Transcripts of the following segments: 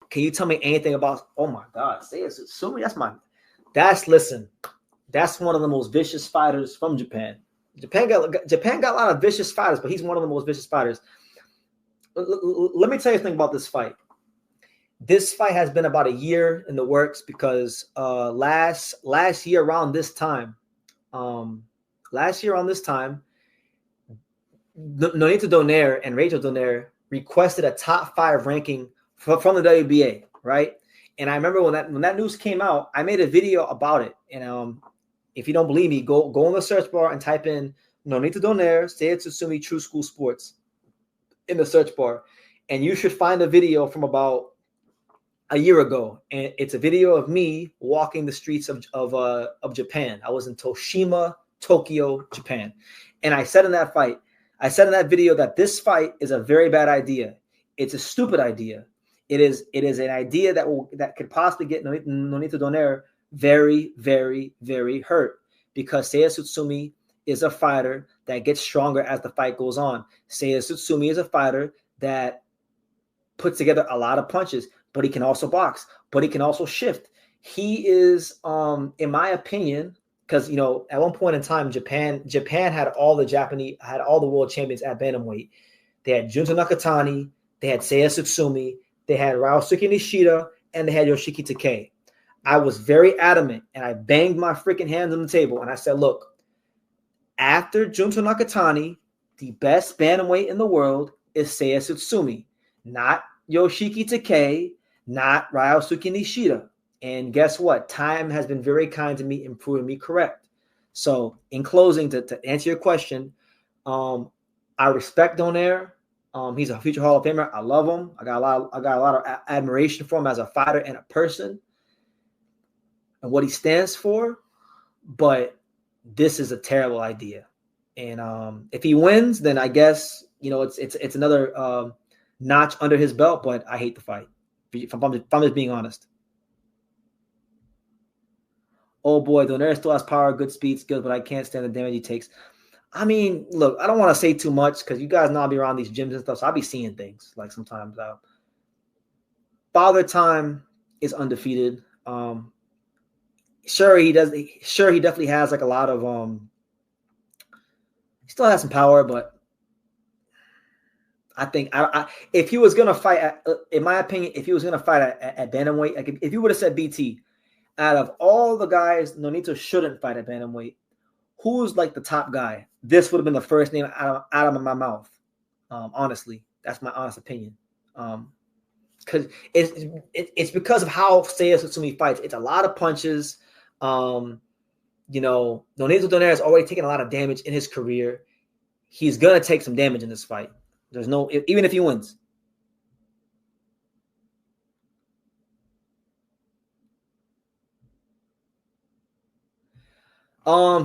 Can you tell me anything about? Oh my God, Seiya Tsutsumi. That's one of the most vicious fighters from Japan. Japan got a lot of vicious fighters, but he's one of the most vicious fighters. Let me tell you something about this fight. This fight has been about a year in the works because last year around this time, Nonito Donaire and Rachel Donaire requested a top 5 ranking from the WBA, right? And I remember when that news came out, I made a video about it. And if you don't believe me, go on the search bar and type in Nonito Donaire, Seiya Tsutsumi, True School Sports in the search bar, and you should find a video from about a year ago. And it's a video of me walking the streets of Japan. I was in Toshima, Tokyo, Japan, and I said in that video that this fight is a very bad idea. It's a stupid idea. It is an idea that could possibly get Nonito Donaire very, very, very hurt, because Seiya Tsutsumi is a fighter that gets stronger as the fight goes on. Seiya Tsutsumi is a fighter that puts together a lot of punches, but he can also box, but he can also shift. He is, in my opinion, because at one point in time, Japan had all the world champions at bantamweight. They had Junto Nakatani, they had Seiya Tsutsumi, they had Ryosuke Nishida, and they had Yoshiki Takei. I was very adamant, and I banged my freaking hands on the table, and I said, look, after Junto Nakatani, the best bantamweight in the world is Seiya Tsutsumi, not Yoshiki Takei, not Ryosuke Nishida. And guess what? Time has been very kind to me and proving me correct. So in closing, to answer your question, I respect Donaire. He's a future Hall of Famer. I love him. I got a lot of admiration for him as a fighter and a person and what he stands for. But this is a terrible idea. And if he wins, then I guess it's another notch under his belt. But I hate the fight. If I'm just being honest. Oh boy, Donaire still has power, good speed, skills, but I can't stand the damage he takes. I mean, look, I don't want to say too much because you guys know I'll be around these gyms and stuff, so I'll be seeing things like sometimes. Father Time is undefeated. Sure, he definitely has like a lot of he still has some power, but I think if he was gonna fight, in my opinion, if he was gonna fight at bantamweight, like if you would have said BT, out of all the guys Nonito shouldn't fight at bantamweight, who's like the top guy? This would have been the first name out of my mouth. Honestly, that's my honest opinion. Because it's because of how Seiya Tsutsumi fights. It's a lot of punches. Nonito Donaire has already taken a lot of damage in his career. He's gonna take some damage in this fight. There's no, even if he wins.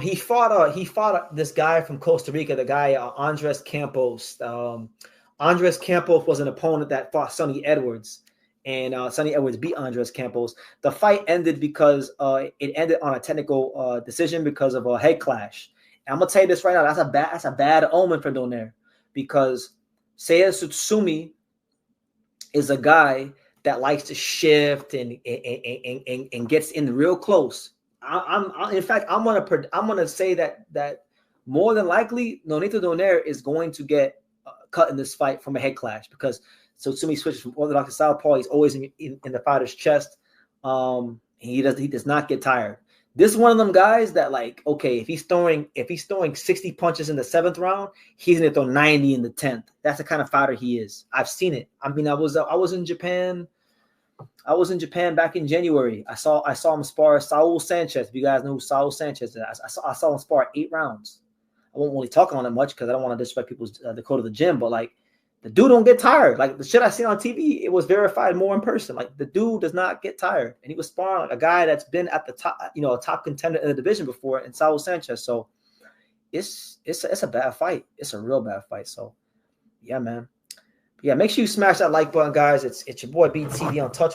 He fought this guy from Costa Rica, the guy Andres Campos. Andres Campos was an opponent that fought Sonny Edwards, and Sonny Edwards beat Andres Campos. The fight ended because it ended on a technical decision because of a head clash. And I'm gonna tell you this right now, that's a bad omen for Donaire, because Seiya Tsutsumi is a guy that likes to shift and gets in real close. In fact, I'm gonna say that more than likely Nonito Donaire is going to get cut in this fight from a head clash, because Tsutsumi switches from orthodox to southpaw. He's always in the fighter's chest. He does not get tired. This is one of them guys that, like, okay, if he's throwing 60 punches in the 7th round, he's gonna throw 90 in the 10th. That's the kind of fighter he is. I've seen it. I mean, I was in Japan. I was in Japan back in January. I saw him spar Saul Sanchez. If you guys know who Saul Sanchez is, I saw him spar 8 rounds. I won't really talk on it much because I don't want to disrespect people's the code of the gym. But like, the dude don't get tired. Like, the shit I seen on TV, it was verified more in person. Like, the dude does not get tired, and he was sparring like a guy that's been at the top, a top contender in the division before, in Saul Sanchez. So it's a bad fight. It's a real bad fight. So yeah, man. Yeah, make sure you smash that like button, guys. It's your boy BTV Untouchable.